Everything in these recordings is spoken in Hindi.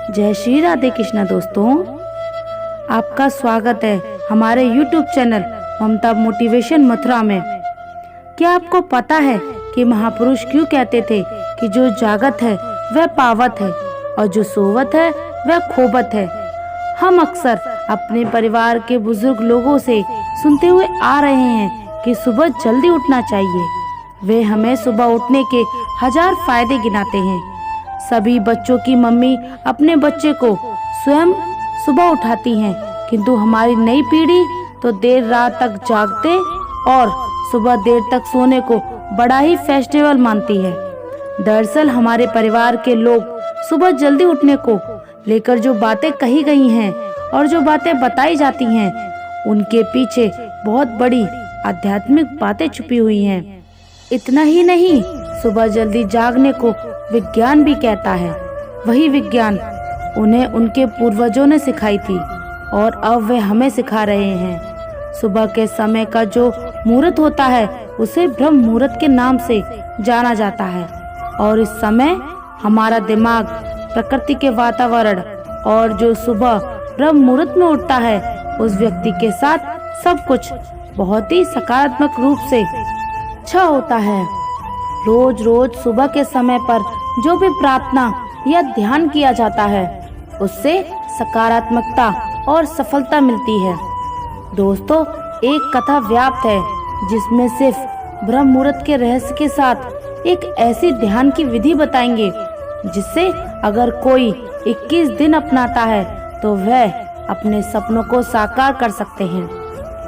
जय श्री राधे कृष्णा दोस्तों, आपका स्वागत है हमारे YouTube चैनल ममता मोटिवेशन मथुरा में। क्या आपको पता है कि महापुरुष क्यों कहते थे कि जो जागत है वह पावत है और जो सोवत है वह खोबत है। हम अक्सर अपने परिवार के बुजुर्ग लोगों से सुनते हुए आ रहे हैं कि सुबह जल्दी उठना चाहिए। वे हमें सुबह उठने के 1000 फायदे गिनाते हैं। सभी बच्चों की मम्मी अपने बच्चे को स्वयं सुबह उठाती हैं, किंतु हमारी नई पीढ़ी तो देर रात तक जागते और सुबह देर तक सोने को बड़ा ही फेस्टिवल मानती है। दरअसल हमारे परिवार के लोग सुबह जल्दी उठने को लेकर जो बातें कही गई हैं और जो बातें बताई जाती हैं, उनके पीछे बहुत बड़ी आध्यात्मिक बातें छुपी हुई हैं। इतना ही नहीं, सुबह जल्दी जागने को विज्ञान भी कहता है। वही विज्ञान उन्हें उनके पूर्वजों ने सिखाई थी और अब वे हमें सिखा रहे हैं। सुबह के समय का जो मुहूर्त होता है उसे ब्रह्म मुहूर्त के नाम से जाना जाता है और इस समय हमारा दिमाग, प्रकृति के वातावरण और जो सुबह ब्रह्म मुहूर्त में उठता है उस व्यक्ति के साथ सब कुछ बहुत ही सकारात्मक रूप से अच्छा होता है। रोज रोज सुबह के समय पर जो भी प्रार्थना या ध्यान किया जाता है उससे सकारात्मकता और सफलता मिलती है। दोस्तों, एक कथा व्याप्त है जिसमें सिर्फ ब्रह्म मुहूर्त के रहस्य के साथ एक ऐसी ध्यान की विधि बताएंगे जिससे अगर कोई 21 दिन अपनाता है तो वह अपने सपनों को साकार कर सकते हैं।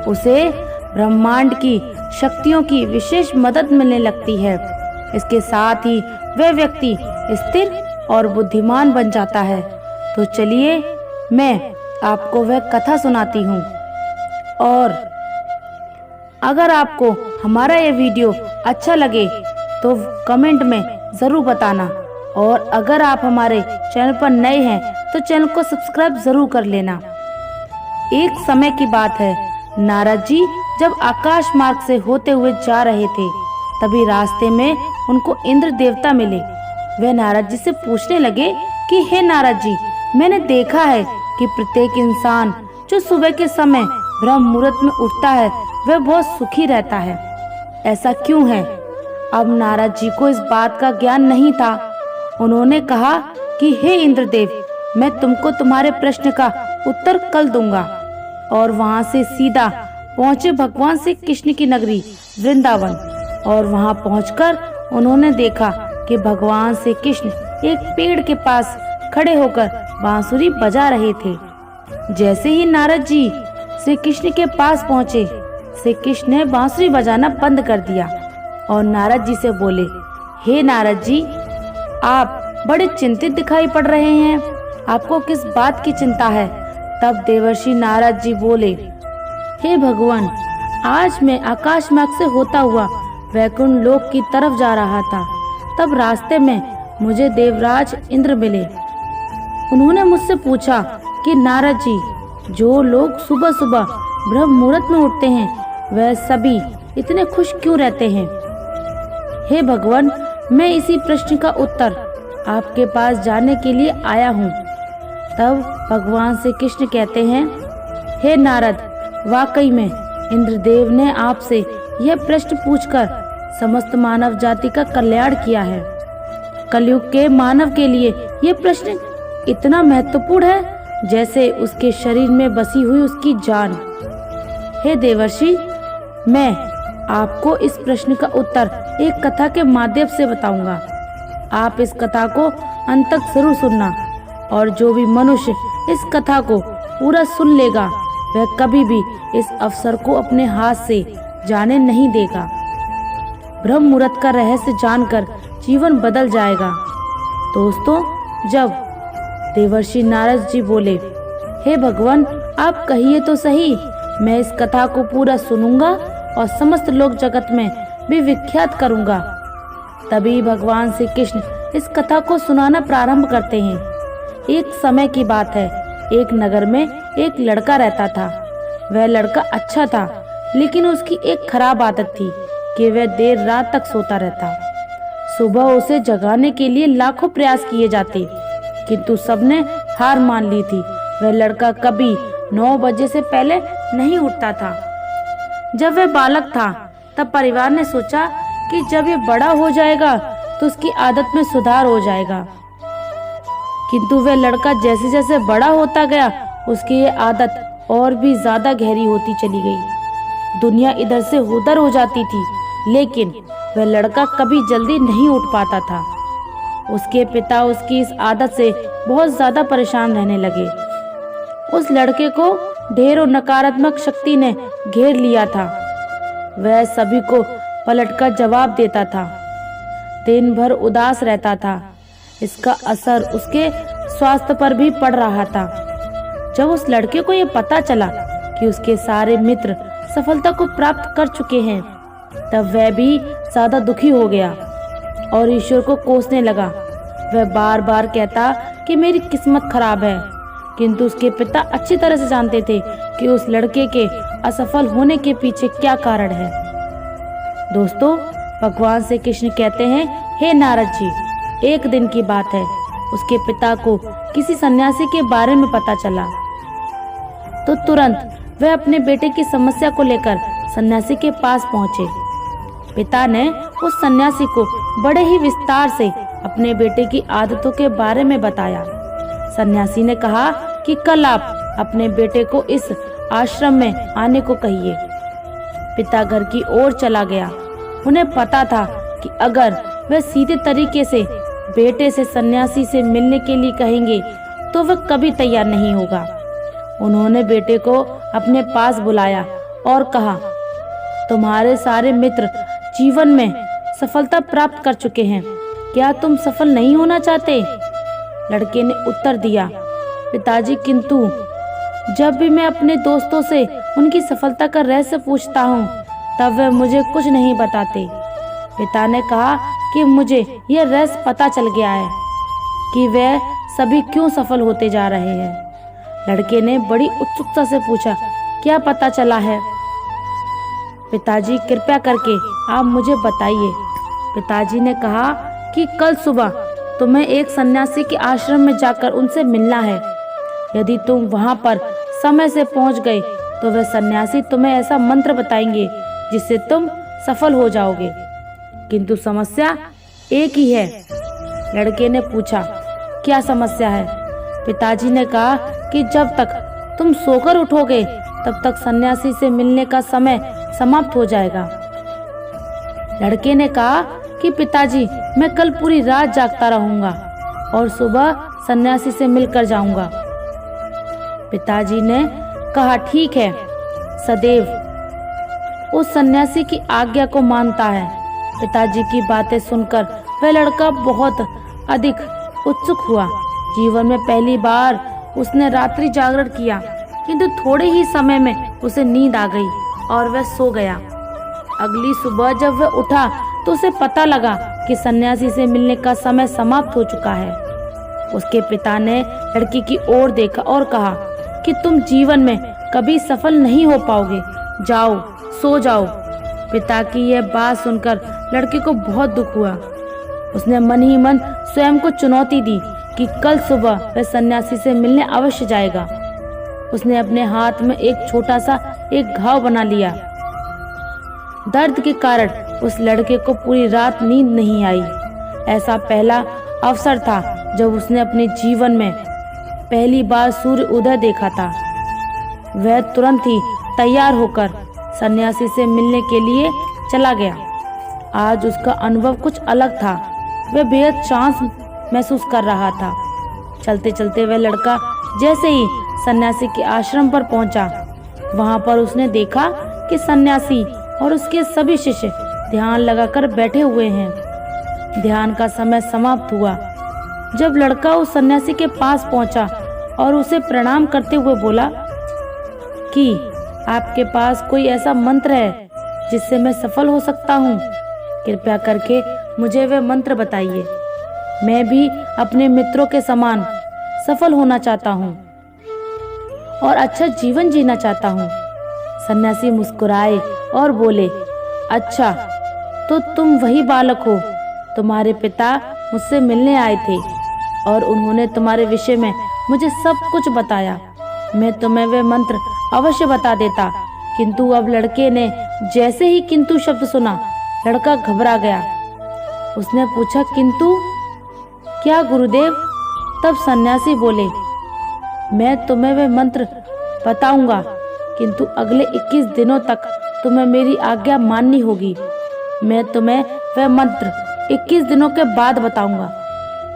उसे ब्रह्मांड की शक्तियों की विशेष मदद मिलने लगती है। इसके साथ ही वह व्यक्ति स्थिर और बुद्धिमान बन जाता है। तो चलिए मैं आपको वह कथा सुनाती हूँ। और अगर आपको हमारा ये वीडियो अच्छा लगे तो कमेंट में जरूर बताना, और अगर आप हमारे चैनल पर नए हैं तो चैनल को सब्सक्राइब जरूर कर लेना। एक समय की बात है, नारद जी जब आकाश मार्ग से होते हुए जा रहे थे तभी रास्ते में उनको इंद्र देवता मिले। वे नारद जी से पूछने लगे कि हे नारद जी, मैंने देखा है कि प्रत्येक इंसान जो सुबह के समय ब्रह्म मुहूर्त में उठता है वह बहुत सुखी रहता है, ऐसा क्यों है? अब नारद जी को इस बात का ज्ञान नहीं था। उन्होंने कहा कि हे इंद्रदेव, मैं तुमको तुम्हारे प्रश्न का उत्तर कल दूंगा। और वहाँ से सीधा पहुँचे भगवान श्री कृष्ण की नगरी वृंदावन। और वहाँ पहुंचकर उन्होंने देखा कि भगवान श्री कृष्ण एक पेड़ के पास खड़े होकर बांसुरी बजा रहे थे। जैसे ही नारद जी श्री कृष्ण के पास पहुँचे, श्री कृष्ण ने बांसुरी बजाना बंद कर दिया और नारद जी से बोले, हे नारद जी, आप बड़े चिंतित दिखाई पड़ रहे हैं, आपको किस बात की चिंता है? तब देवर्षि नारद जी बोले, हे भगवान, आज मैं आकाश मार्ग से होता हुआ वैकुंठ लोक की तरफ जा रहा था। तब रास्ते में मुझे देवराज इंद्र मिले। उन्होंने मुझसे पूछा कि नारद जी, जो लोग सुबह सुबह ब्रह्म मुहूर्त में उठते हैं वह सभी इतने खुश क्यों रहते हैं? हे भगवान, मैं इसी प्रश्न का उत्तर आपके पास जानने के लिए आया हूँ। तब भगवान श्री कृष्ण कहते हैं, हे नारद, वाकई में इंद्रदेव ने आपसे यह प्रश्न पूछकर समस्त मानव जाति का कल्याण किया है। कलयुग के मानव के लिए यह प्रश्न इतना महत्वपूर्ण है जैसे उसके शरीर में बसी हुई उसकी जान। हे देवर्षि, मैं आपको इस प्रश्न का उत्तर एक कथा के माध्यम से बताऊंगा। आप इस कथा को अंत तक जरूर सुनना, और जो भी मनुष्य इस कथा को पूरा सुन लेगा वह कभी भी इस अवसर को अपने हाथ से जाने नहीं देगा। ब्रह्म मुहूर्त का रहस्य जानकर जीवन बदल जाएगा। दोस्तों, जब देवर्षि नारद जी बोले, हे भगवान, आप कहिए तो सही, मैं इस कथा को पूरा सुनूंगा और समस्त लोक जगत में भी विख्यात करूंगा। तभी भगवान श्री कृष्ण इस कथा को सुनाना प्रारंभ करते हैं। एक समय की बात है, एक नगर में एक लड़का रहता था। वह लड़का अच्छा था, लेकिन उसकी एक खराब आदत थी कि वह देर रात तक सोता रहता। सुबह उसे जगाने के लिए लाखों प्रयास किए जाते, किंतु सबने हार मान ली थी। वह लड़का कभी 9 बजे से पहले नहीं उठता था। जब वह बालक था तब परिवार ने सोचा कि जब ये बड़ा हो जाएगा तो उसकी आदत में सुधार हो जाएगा, किंतु वह लड़का जैसे जैसे बड़ा होता गया उसकी ये आदत और भी ज्यादा गहरी होती चली गई। दुनिया इधर से उधर हो जाती थी, लेकिन वह लड़का कभी जल्दी नहीं उठ पाता था। उसके पिता उसकी इस आदत से बहुत ज्यादा परेशान रहने लगे। उस लड़के को ढेरों नकारात्मक शक्ति ने घेर लिया था। वह सभी को पलटकर जवाब देता था, दिन भर उदास रहता था। इसका असर उसके स्वास्थ्य पर भी पड़ रहा था। जब उस लड़के को यह पता चला कि उसके सारे मित्र सफलता को प्राप्त कर चुके हैं, तब वह भी ज्यादा दुखी हो गया और ईश्वर को कोसने लगा। वह बार बार कहता कि मेरी किस्मत खराब है, किंतु उसके पिता अच्छी तरह से जानते थे कि उस लड़के के असफल होने के पीछे क्या कारण है। दोस्तों, भगवान श्री कृष्ण कहते हैं, हे नारद जी, एक दिन की बात है, उसके पिता को किसी सन्यासी के बारे में पता चला तो तुरंत वह अपने बेटे की समस्या को लेकर सन्यासी के पास पहुंचे। पिता ने उस सन्यासी को बड़े ही विस्तार से अपने बेटे की आदतों के बारे में बताया। सन्यासी ने कहा कि कल आप अपने बेटे को इस आश्रम में आने को कहिए। पिता घर की ओर चला गया। उन्हें पता था कि अगर वह सीधे तरीके से बेटे से सन्यासी से मिलने के लिए कहेंगे तो वह कभी तैयार नहीं होगा। उन्होंने बेटे को अपने पास बुलाया और कहा, तुम्हारे सारे मित्र जीवन में सफलता प्राप्त कर चुके हैं, क्या तुम सफल नहीं होना चाहते? लड़के ने उत्तर दिया, पिताजी, किंतु जब भी मैं अपने दोस्तों से उनकी सफलता का रहस्य पूछता हूँ तब वे मुझे कुछ नहीं बताते। पिता ने कहा कि मुझे यह रहस्य पता चल गया है कि वे सभी क्यों सफल होते जा रहे हैं। लड़के ने बड़ी उत्सुकता से पूछा, क्या पता चला है? पिताजी, कृपया करके आप मुझे बताइए। पिताजी ने कहा कि कल सुबह तुम्हें एक सन्यासी के आश्रम में जाकर उनसे मिलना है। यदि तुम वहां पर समय से पहुंच गए तो वह सन्यासी तुम्हें ऐसा मंत्र बताएंगे जिससे तुम सफल हो जाओगे, किंतु समस्या एक ही है। लड़के ने पूछा, क्या समस्या है? पिताजी ने कहा कि जब तक तुम सोकर उठोगे तब तक सन्यासी से मिलने का समय समाप्त हो जाएगा। लड़के ने कहा कि पिताजी, मैं कल पूरी रात जागता रहूंगा और सुबह सन्यासी से मिलकर जाऊंगा। पिताजी ने कहा, ठीक है। सदैव उस सन्यासी की आज्ञा को मानता है। पिताजी की बातें सुनकर वह लड़का बहुत अधिक उत्सुक हुआ। जीवन में पहली बार उसने रात्रि जागरण किया, किंतु थोड़े ही समय में उसे नींद आ गई और वह सो गया। अगली सुबह जब वह उठा तो उसे पता लगा कि सन्यासी से मिलने का समय समाप्त हो चुका है। उसके पिता ने लड़की की ओर देखा और कहा कि तुम जीवन में कभी सफल नहीं हो पाओगे, जाओ सो जाओ। पिता की यह बात सुनकर लड़के को बहुत दुख हुआ। उसने मन ही मन स्वयं को चुनौती दी कि कल सुबह वह सन्यासी से मिलने अवश्य जाएगा। उसने अपने हाथ में एक छोटा सा एक घाव बना लिया। दर्द के कारण उस लड़के को पूरी रात नींद नहीं आई। ऐसा पहला अवसर था जब उसने अपने जीवन में पहली बार सूर्य उदय देखा था। वह तुरंत ही तैयार होकर सन्यासी से मिलने के लिए चला गया। आज उसका अनुभव कुछ अलग था। वह बेहद शांत महसूस कर रहा था। चलते चलते वह लड़का जैसे ही सन्यासी के आश्रम पर पहुंचा, वहां पर उसने देखा कि सन्यासी और उसके सभी शिष्य ध्यान लगाकर बैठे हुए हैं। ध्यान का समय समाप्त हुआ जब लड़का उस सन्यासी के पास पहुंचा और उसे प्रणाम करते हुए बोला कि आपके पास कोई ऐसा मंत्र है जिससे मैं सफल हो सकता हूँ? कृपया करके मुझे वह मंत्र बताइए। मैं भी अपने मित्रों के समान सफल होना चाहता हूँ और अच्छा जीवन जीना चाहता हूँ। सन्यासी मुस्कुराए और बोले, अच्छा, तो तुम वही बालक हो, तुम्हारे पिता मुझसे मिलने आए थे। और उन्होंने तुम्हारे विषय में मुझे सब कुछ बताया। मैं तुम्हें वे मंत्र अवश्य बता देता, किंतु अब लड़के ने जैसे ही किंतु शब्द सुना, लड़का घबरा गया। उसने पूछा, किंतु क्या गुरुदेव? तब सन्यासी बोले, मैं तुम्हें वे मंत्र बताऊंगा, किंतु अगले 21 दिनों तक तुम्हें मेरी आज्ञा माननी होगी। मैं तुम्हें वह मंत्र 21 दिनों के बाद बताऊंगा।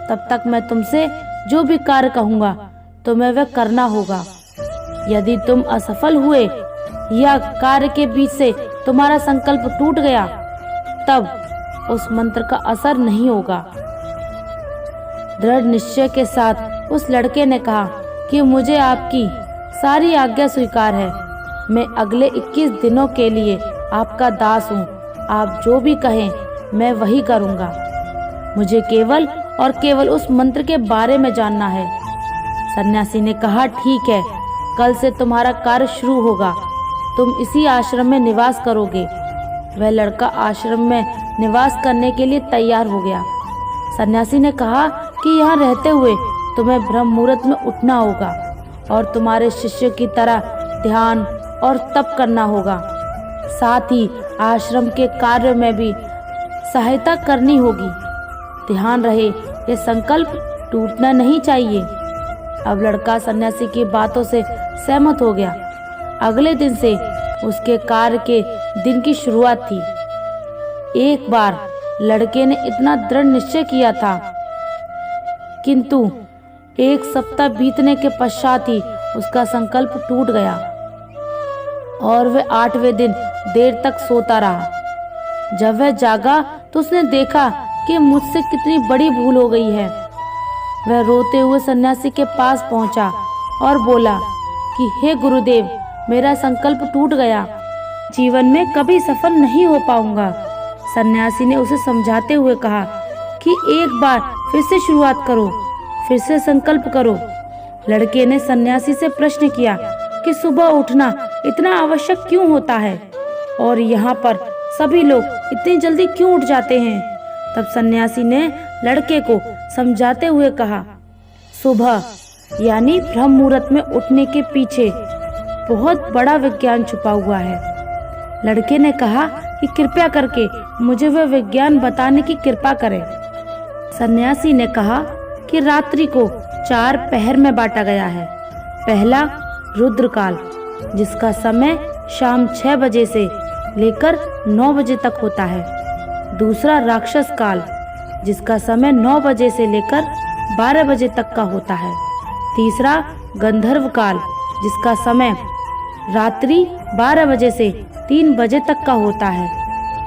तब तक मैं तुमसे जो भी कार्य कहूंगा तुम्हें वह करना होगा। यदि तुम असफल हुए या कार्य के बीच से तुम्हारा संकल्प टूट गया, तब उस मंत्र का असर नहीं होगा। दृढ़ निश्चय के साथ उस लड़के ने कहा कि मुझे आपकी सारी आज्ञा स्वीकार है। मैं अगले 21 दिनों के लिए आपका दास हूँ। आप जो भी कहें मैं वही करूँगा। मुझे केवल और केवल उस मंत्र के बारे में जानना है। सन्यासी ने कहा, ठीक है, कल से तुम्हारा कार्य शुरू होगा। तुम इसी आश्रम में निवास करोगे। वह लड़का आश्रम में निवास करने के लिए तैयार हो गया। सन्यासी ने कहा कि यहाँ रहते हुए तुम्हें ब्रह्म मुहूर्त में उठना होगा और तुम्हारे शिष्य की तरह ध्यान और तप करना होगा। साथ ही आश्रम के कार्य में भी सहायता करनी होगी। ध्यान रहे, ये संकल्प टूटना नहीं चाहिए। अब लड़का सन्यासी की बातों से सहमत हो गया। अगले दिन से उसके कार्य के दिन की शुरुआत थी। एक बार लड़के ने इतना दृढ़ निश्चय किया था, किंतु 1 सप्ताह बीतने के पश्चात ही उसका संकल्प टूट गया और वह 8वें दिन देर तक सोता रहा। जब वह जागा तो उसने देखा कि मुझसे कितनी बड़ी भूल हो गई है। वह रोते हुए सन्यासी के पास पहुंचा और बोला कि हे गुरुदेव, मेरा संकल्प टूट गया। जीवन में कभी सफल नहीं हो पाऊंगा। सन्यासी ने उसे समझाते हुए कहा कि एक बार फिर से शुरुआत करो, फिर से संकल्प करो। लड़के ने सन्यासी से प्रश्न किया कि सुबह उठना इतना आवश्यक क्यों होता है और यहाँ पर सभी लोग इतनी जल्दी क्यों उठ जाते हैं। तब सन्यासी ने लड़के को समझाते हुए कहा, सुबह यानी ब्रह्म मुहूर्त में उठने के पीछे बहुत बड़ा विज्ञान छुपा हुआ है। लड़के ने कहा कि कृपया करके मुझे वह विज्ञान बताने की कृपा करें। सन्यासी ने कहा कि रात्रि को 4 पहर में बांटा गया है। पहला रुद्रकाल, जिसका समय शाम 6 बजे से लेकर 9 बजे तक होता है। दूसरा राक्षस काल, जिसका समय 9 बजे से लेकर 12 बजे तक का होता है। तीसरा गंधर्व काल, जिसका समय रात्रि 12 बजे से 3 बजे तक का होता है।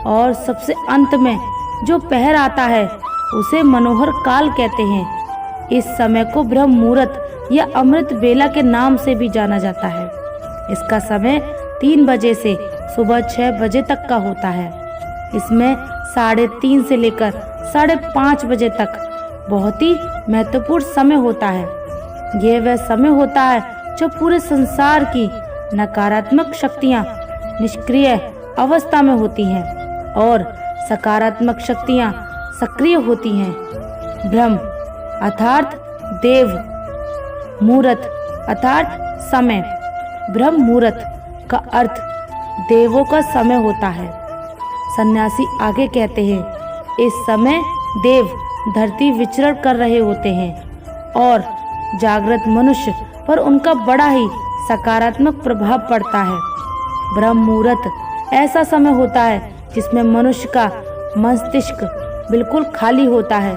और सबसे अंत में जो पहर आता है उसे मनोहर काल कहते हैं। इस समय को ब्रह्म मुहूर्त या अमृत बेला के नाम से भी जाना जाता है। इसका समय 3 बजे से सुबह 6 बजे तक का होता है। इसमें 3:30 से लेकर 5:30 बजे तक बहुत ही महत्वपूर्ण समय होता है। यह वह समय होता है जब पूरे संसार की नकारात्मक शक्तियाँ निष्क्रिय अवस्था में होती हैं और सकारात्मक शक्तियाँ सक्रिय होती हैं। ब्रह्म अर्थात देव, मुहूर्त अर्थात समय। ब्रह्म मुहूर्त का अर्थ देवों का समय होता है। सन्यासी आगे कहते हैं, इस समय देव धरती विचरण कर रहे होते हैं और जागृत मनुष्य पर उनका बड़ा ही सकारात्मक प्रभाव पड़ता है। ब्रह्म मुहूर्त ऐसा समय होता है जिसमें मनुष्य का मस्तिष्क बिल्कुल खाली होता है।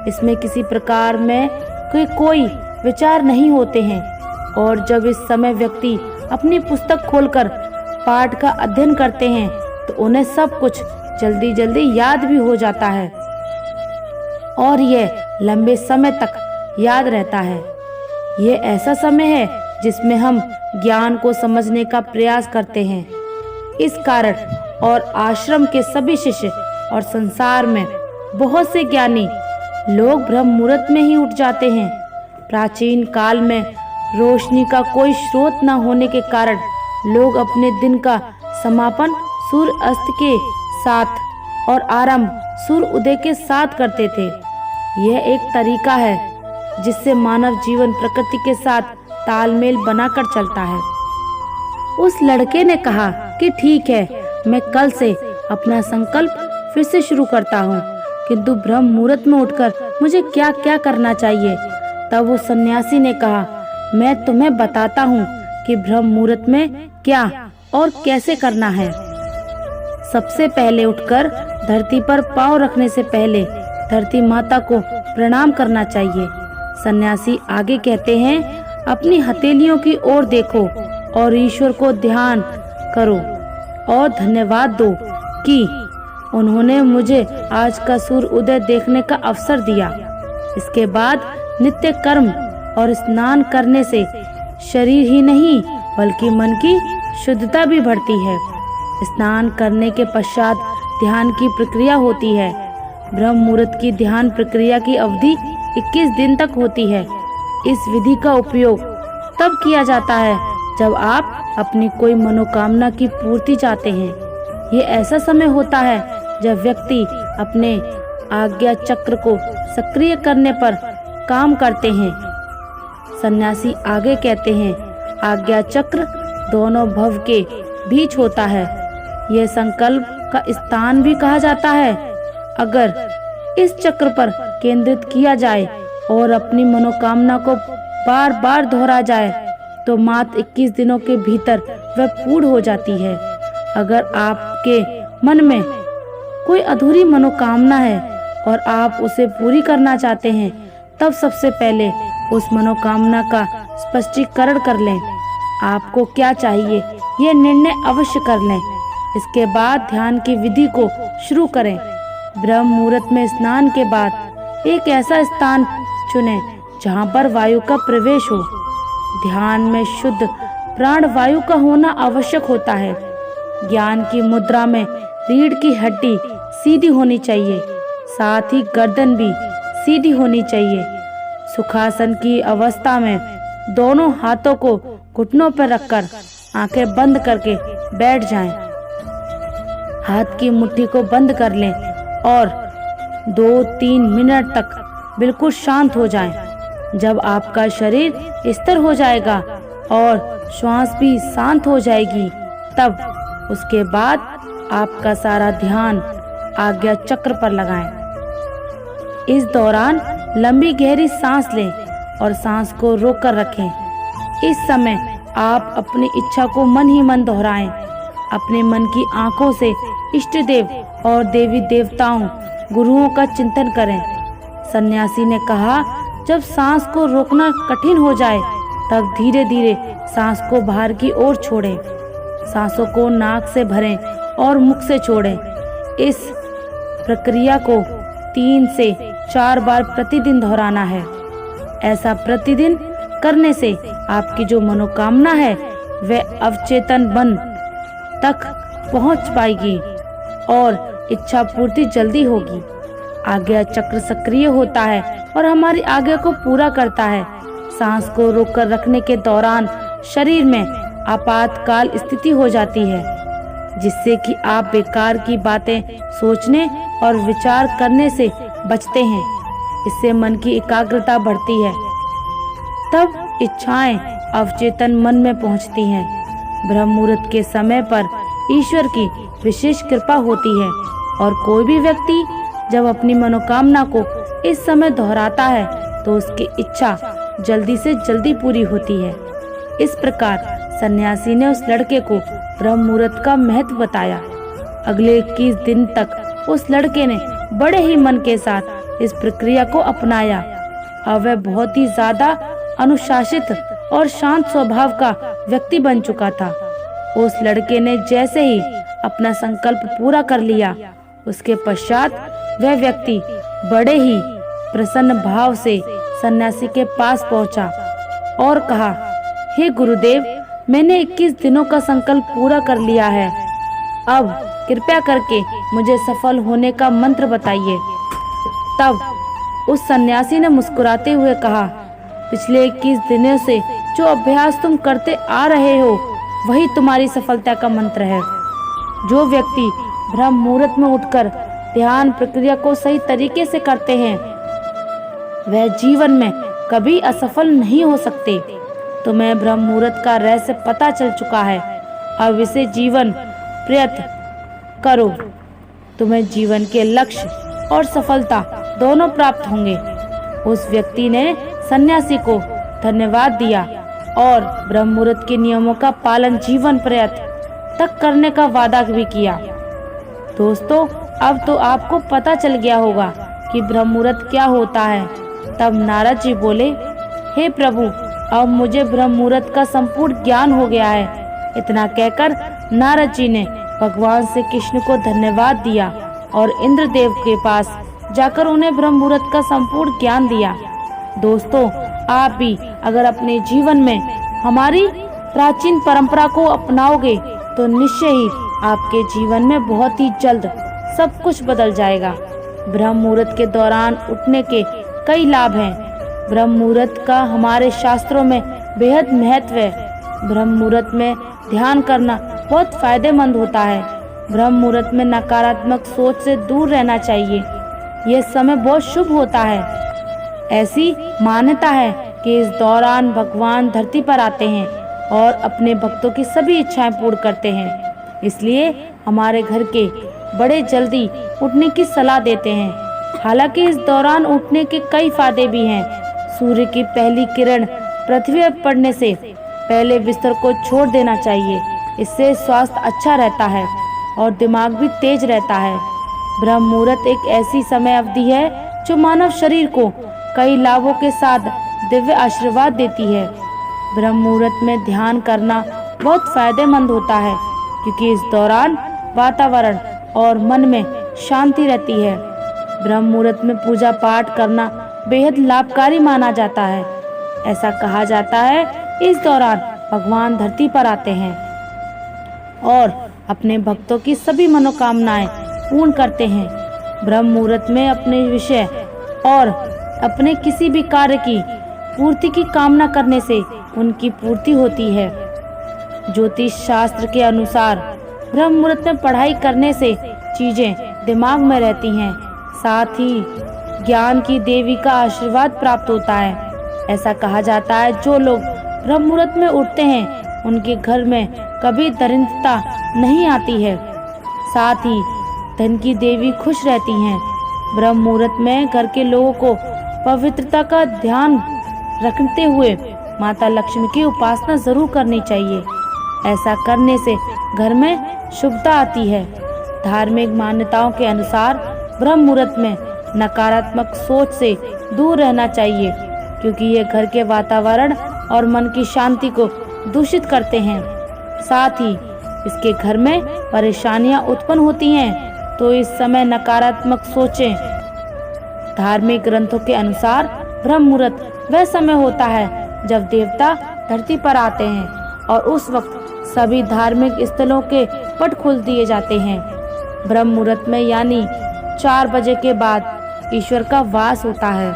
इसमें किसी प्रकार में कोई विचार नहीं होते हैं और जब इस समय व्यक्ति अपनी पुस्तक खोलकर पाठ का अध्ययन करते हैं तो उन्हें सब कुछ जल्दी जल्दी याद भी हो जाता है और यह लंबे समय तक याद रहता है। यह ऐसा समय है जिसमें हम ज्ञान को समझने का प्रयास करते हैं। इस कारण और आश्रम के सभी शिष्य और संसार में बहुत से ज्ञानी लोग ब्रह्म मुहूर्त में ही उठ जाते हैं। प्राचीन काल में रोशनी का कोई स्रोत न होने के कारण लोग अपने दिन का समापन सूर्य अस्त के साथ और आरंभ सूर्य उदय के साथ करते थे। यह एक तरीका है जिससे मानव जीवन प्रकृति के साथ तालमेल बनाकर चलता है। उस लड़के ने कहा कि ठीक है, मैं कल से अपना संकल्प फिर से शुरू करता हूँ, किंतु ब्रह्म मुहूर्त में उठकर मुझे क्या क्या करना चाहिए। तब वो सन्यासी ने कहा, मैं तुम्हें बताता हूँ कि ब्रह्म मुहूर्त में क्या और कैसे करना है। सबसे पहले उठकर धरती पर पांव रखने से पहले धरती माता को प्रणाम करना चाहिए। सन्यासी आगे कहते हैं, अपनी हथेलियों की ओर देखो और ईश्वर को ध्यान करो और धन्यवाद दो कि उन्होंने मुझे आज का सूर्य उदय देखने का अवसर दिया। इसके बाद नित्य कर्म और स्नान करने से शरीर ही नहीं बल्कि मन की शुद्धता भी बढ़ती है। स्नान करने के पश्चात ध्यान की प्रक्रिया होती है। ब्रह्म मुहूर्त की ध्यान प्रक्रिया की अवधि 21 दिन तक होती है। इस विधि का उपयोग तब किया जाता है जब आप अपनी कोई मनोकामना की पूर्ति चाहते हैं। ये ऐसा समय होता है जब व्यक्ति अपने आज्ञा चक्र को सक्रिय करने पर काम करते हैं। सन्यासी आगे कहते हैं, आज्ञा चक्र दोनों भव के बीच होता है। यह संकल्प का स्थान भी कहा जाता है। अगर इस चक्र पर केंद्रित किया जाए और अपनी मनोकामना को बार बार दोहरा जाए तो मात्र 21 दिनों के भीतर वह पूर्ण हो जाती है। अगर आपके मन में कोई अधूरी मनोकामना है और आप उसे पूरी करना चाहते हैं, तब सबसे पहले उस मनोकामना का स्पष्टीकरण कर लें। आपको क्या चाहिए यह निर्णय अवश्य कर लें। इसके बाद ध्यान की विधि को शुरू करें। ब्रह्म मुहूर्त में स्नान के बाद एक ऐसा स्थान चुनें जहां पर वायु का प्रवेश हो। ध्यान में शुद्ध प्राण वायु का होना आवश्यक होता है। ज्ञान की मुद्रा में रीढ़ की हड्डी सीधी होनी चाहिए, साथ ही गर्दन भी सीधी होनी चाहिए। सुखासन की अवस्था में दोनों हाथों को घुटनों पर रखकर आंखें बंद करके बैठ जाएं। हाथ की मुट्ठी को बंद कर लें और 2-3 मिनट तक बिल्कुल शांत हो जाएं। जब आपका शरीर स्थिर हो जाएगा और श्वास भी शांत हो जाएगी, तब उसके बाद आपका सारा ध्यान आज्ञा चक्र पर लगाएं। इस दौरान लंबी गहरी सांस लें और सांस को रोककर रखें। इस समय आप अपनी इच्छा को मन ही मन दोहराएं। अपने मन की आंखों से इष्ट देव और देवी देवताओं, गुरुओं का चिंतन करें। सन्यासी ने कहा, जब सांस को रोकना कठिन हो जाए तब धीरे धीरे सांस को बाहर की ओर छोड़ें। सांसों को नाक से भरें और मुख से छोड़ें। इस प्रक्रिया को 3 से 4 बार प्रतिदिन दोहराना है। ऐसा प्रतिदिन करने से आपकी जो मनोकामना है वह अवचेतन मन तक पहुंच पाएगी और इच्छा पूर्ति जल्दी होगी। आज्ञा चक्र सक्रिय होता है और हमारी आज्ञा को पूरा करता है। सांस को रोककर रखने के दौरान शरीर में आपातकाल स्थिति हो जाती है, जिससे कि आप बेकार की बातें सोचने और विचार करने से बचते हैं। इससे मन की एकाग्रता बढ़ती है। तब इच्छाएं अवचेतन मन में पहुंचती हैं। ब्रह्म मुहूर्त के समय पर ईश्वर की विशेष कृपा होती है और कोई भी व्यक्ति जब अपनी मनोकामना को इस समय दोहराता है तो उसकी इच्छा जल्दी से जल्दी पूरी होती है। इस प्रकार सन्यासी ने उस लड़के को ब्रह्म मुहूर्त का महत्व बताया। अगले 21 दिन तक उस लड़के ने बड़े ही मन के साथ इस प्रक्रिया को अपनाया। अब वह बहुत ही ज्यादा अनुशासित और शांत स्वभाव का व्यक्ति बन चुका था। उस लड़के ने जैसे ही अपना संकल्प पूरा कर लिया, उसके पश्चात वह व्यक्ति बड़े ही प्रसन्न भाव से सन्यासी के पास पहुंचा और कहा, हे गुरुदेव, मैंने 21 दिनों का संकल्प पूरा कर लिया है। अब कृपया करके मुझे सफल होने का मंत्र बताइए। तब उस सन्यासी ने मुस्कुराते हुए कहा, पिछले 21 दिनों से जो अभ्यास तुम करते आ रहे हो वही तुम्हारी सफलता का मंत्र है। जो व्यक्ति ब्रह्म मुहूर्त में उठकर ध्यान प्रक्रिया को सही तरीके से करते हैं वह जीवन में कभी असफल नहीं हो सकते। तुम्हें ब्रह्म मुहूर्त का रहस्य पता चल चुका है, अब इसे जीवन प्रयत्न करो। तुम्हें जीवन के लक्ष्य और सफलता दोनों प्राप्त होंगे। उस व्यक्ति ने सन्यासी को धन्यवाद दिया और ब्रह्म मुहूर्त के नियमों का पालन जीवन प्रयत्न तक करने का वादा भी किया। दोस्तों, अब तो आपको पता चल गया होगा कि ब्रह्म मुहूर्त क्या होता है। तब नारद जी बोले, हे प्रभु, अब मुझे ब्रह्म मुहूर्त का संपूर्ण ज्ञान हो गया है। इतना कहकर नारद जी ने भगवान श्री कृष्ण को धन्यवाद दिया और इंद्रदेव के पास जाकर उन्हें ब्रह्म मुहूर्त का संपूर्ण ज्ञान दिया। दोस्तों, आप भी अगर अपने जीवन में हमारी प्राचीन परंपरा को अपनाओगे तो निश्चय ही आपके जीवन में बहुत ही जल्द सब कुछ बदल जाएगा। ब्रह्म मुहूर्त के दौरान उठने के कई लाभ हैं। ब्रह्म मुहूर्त का हमारे शास्त्रों में बेहद महत्व है। ब्रह्म मुहूर्त में ध्यान करना बहुत फायदेमंद होता है। ब्रह्म मुहूर्त में नकारात्मक सोच से दूर रहना चाहिए। यह समय बहुत शुभ होता है। ऐसी मान्यता है कि इस दौरान भगवान धरती पर आते हैं और अपने भक्तों की सभी इच्छाएं पूर्ण करते हैं। इसलिए हमारे घर के बड़े जल्दी उठने की सलाह देते हैं। हालांकि इस दौरान उठने के कई फायदे भी हैं। सूर्य की पहली किरण पृथ्वी पर पड़ने से पहले बिस्तर को छोड़ देना चाहिए। इससे स्वास्थ्य अच्छा रहता है और दिमाग भी तेज रहता है। ब्रह्म मुहूर्त एक ऐसी समय अवधि है जो मानव शरीर को कई लाभों के साथ दिव्य आशीर्वाद देती है। ब्रह्म मुहूर्त में ध्यान करना बहुत फायदेमंद होता है, क्योंकि इस दौरान वातावरण और मन में शांति रहती है। ब्रह्म मुहूर्त में पूजा पाठ करना बेहद लाभकारी माना जाता है। ऐसा कहा जाता है, इस दौरान भगवान धरती पर आते हैं और अपने भक्तों की सभी मनोकामनाएं पूर्ण करते हैं। ब्रह्म मुहूर्त में अपने विषय और अपने किसी भी कार्य की पूर्ति की कामना करने से उनकी पूर्ति होती है। ज्योतिष शास्त्र के अनुसार ब्रह्म मुहूर्त में पढ़ाई करने से चीजें दिमाग में रहती हैं, साथ ही ज्ञान की देवी का आशीर्वाद प्राप्त होता है। ऐसा कहा जाता है, जो लोग ब्रह्म मुहूर्त में उठते हैं उनके घर में कभी दरिद्रता नहीं आती है, साथ ही धन की देवी खुश रहती हैं। ब्रह्म मुहूर्त में घर के लोगों को पवित्रता का ध्यान रखते हुए माता लक्ष्मी की उपासना जरूर करनी चाहिए। ऐसा करने से घर में शुभता आती है। धार्मिक मान्यताओं के अनुसार ब्रह्म मुहूर्त में नकारात्मक सोच से दूर रहना चाहिए, क्योंकि ये घर के वातावरण और मन की शांति को दूषित करते हैं। साथ ही इसके घर में परेशानियां उत्पन्न होती हैं, तो इस समय नकारात्मक सोचें। धार्मिक ग्रंथों के अनुसार ब्रह्म मुहूर्त वह समय होता है जब देवता धरती पर आते हैं और उस वक्त सभी धार्मिक स्थलों के पट खोल दिए जाते हैं। ब्रह्म मुहूर्त में यानी 4 बजे के बाद ईश्वर का वास होता है।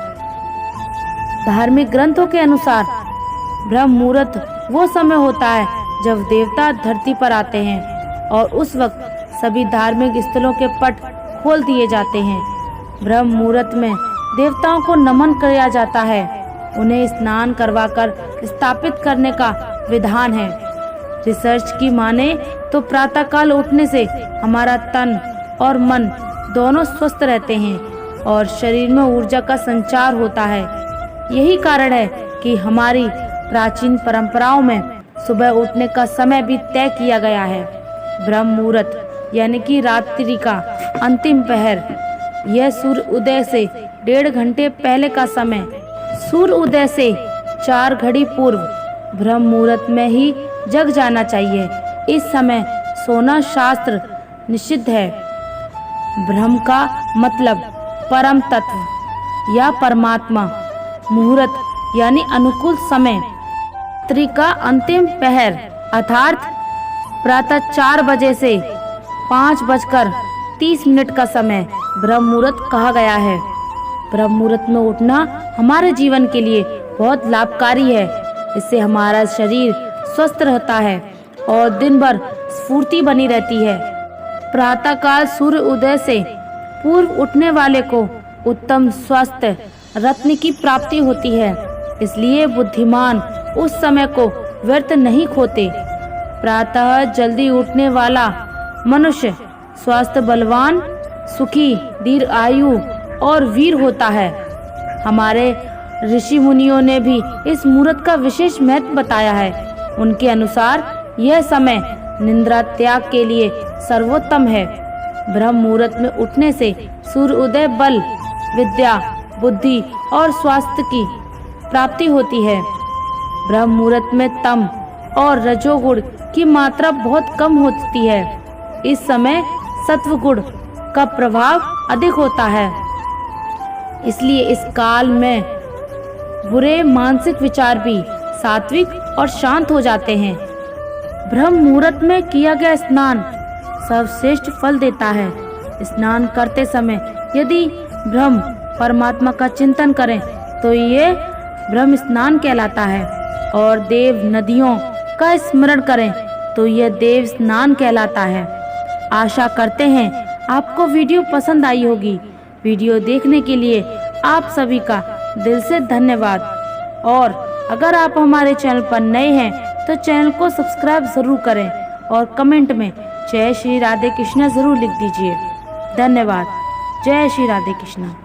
धार्मिक ग्रंथों के अनुसार ब्रह्म मुहूर्त वो समय होता है जब देवता धरती पर आते हैं और उस वक्त सभी धार्मिक स्थलों के पट खोल दिए जाते हैं। ब्रह्म मुहूर्त में देवताओं को नमन किया जाता है। उन्हें स्नान करवाकर स्थापित करने का विधान है। रिसर्च की माने तो प्रातःकाल उठने से हमारा तन और मन दोनों स्वस्थ रहते हैं और शरीर में ऊर्जा का संचार होता है। यही कारण है कि हमारी प्राचीन परंपराओं में सुबह उठने का समय भी तय किया गया है। ब्रह्म मुहूर्त यानी कि रात्रि का अंतिम पहर, यह सूर्य उदय से 1.5 घंटे पहले का समय। सूर्य उदय से 4 घड़ी पूर्व ब्रह्म मुहूर्त में ही जग जाना चाहिए। इस समय सोना शास्त्र निषिद्ध है। ब्रह्म का मतलब परम तत्व या परमात्मा। मुहूर्त यानी अनुकूल समय। रात्रि का अंतिम पहर अर्थात प्रातः 4 बजे से 5:30 का समय ब्रह्म मुहूर्त कहा गया है। ब्रह्म मुहूर्त में उठना हमारे जीवन के लिए बहुत लाभकारी है। इससे हमारा शरीर स्वस्थ रहता है और दिन भर स्फूर्ति बनी रहती है। प्रातःकाल सूर्य उदय से पूर्व उठने वाले को उत्तम स्वास्थ्य रत्न की प्राप्ति होती है। इसलिए बुद्धिमान उस समय को व्यर्थ नहीं खोते। प्रातः जल्दी उठने वाला मनुष्य स्वस्थ, बलवान, सुखी, दीर्घ आयु और वीर होता है। हमारे ऋषि मुनियों ने भी इस मुहूर्त का विशेष महत्व बताया है। उनके अनुसार यह समय निद्रा त्याग के लिए सर्वोत्तम है। ब्रह्म मुहूर्त में उठने से सूर्योदय, बल, विद्या, बुद्धि और स्वास्थ्य की प्राप्ति होती है। ब्रह्म मुहूर्त में तम और रजोगुण की मात्रा बहुत कम होती है। इस समय सत्व गुण का प्रभाव अधिक होता है। इसलिए इस काल में बुरे मानसिक विचार भी सात्विक और शांत हो जाते हैं। ब्रह्म मुहूर्त में किया गया स्नान सर्वश्रेष्ठ फल देता है। स्नान करते समय यदि ब्रह्म परमात्मा का चिंतन करें तो ये ब्रह्म स्नान कहलाता है, और देव नदियों का स्मरण करें तो यह देव स्नान कहलाता है। आशा करते हैं आपको वीडियो पसंद आई होगी। वीडियो देखने के लिए आप सभी का दिल से धन्यवाद। और अगर आप हमारे चैनल पर नए हैं तो चैनल को सब्सक्राइब जरूर करें और कमेंट में जय श्री राधे कृष्णा जरूर लिख दीजिए। धन्यवाद। जय श्री राधे कृष्णा।